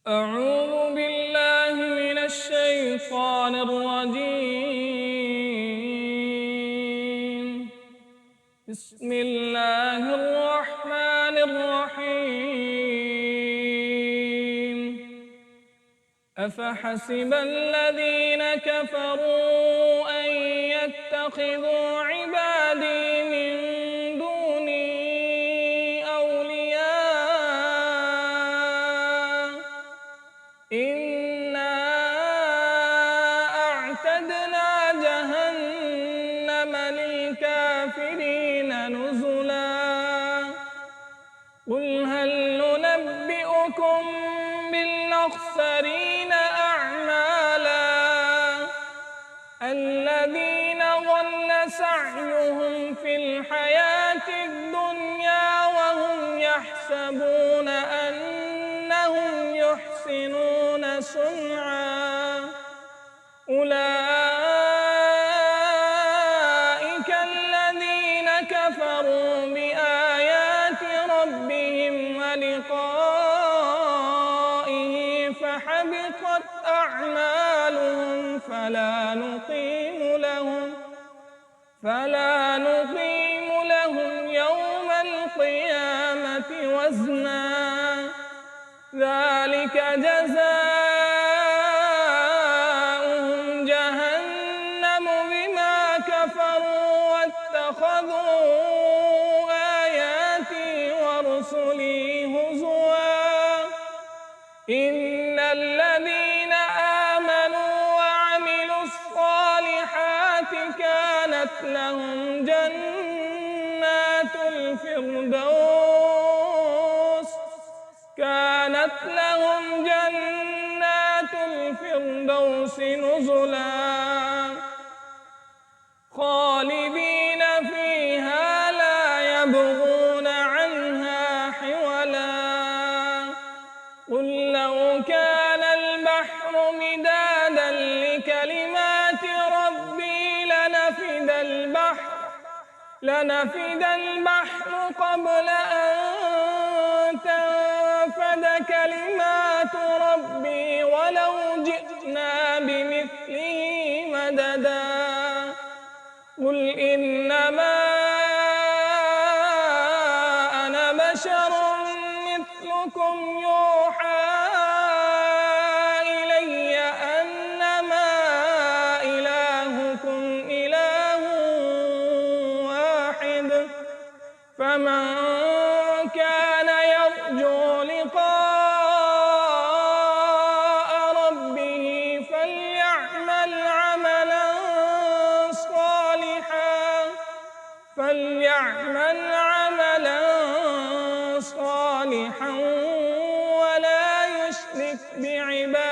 أعوذ بالله من الشيطان الرجيم. بسم الله الرحمن الرحيم. أفحسب الذين كفروا أن يتخذوا عبادي من دوني أولياء إنا أعتدنا جهنم للكافرين نزلا قل هل ننبئكم بالأخسرين أعمالا الذين ضل سعيهم في الحياة الدنيا وهم يحسبون أنهم يحسنون صنعا أولئك الذين كفروا بآيات ربهم ولقائه فحبطت أعمالهم فلا نقيم لهم يوم القيامة وزنا ذلك جزاؤهم جهنم بما كفروا واتخذوا آياتي ورسلي هزوا إن الذين آمنوا وعملوا الصالحات كانت لهم جنات الفردوس نزلا خالدين فيها لا يبغون عنها حولا قل لو كان البحر مدادا لكلمات ربي لنفد البحر قبل أن تنفد كلمات ربي ولو جئنا بمثله مددا قل إنما أنا بشر مثلكم يوحى إلي أنما إلهكم إله واحد فمن كان يرجو لقاء ربه فليعمل عملا صالحا ولا يشرك بعبادة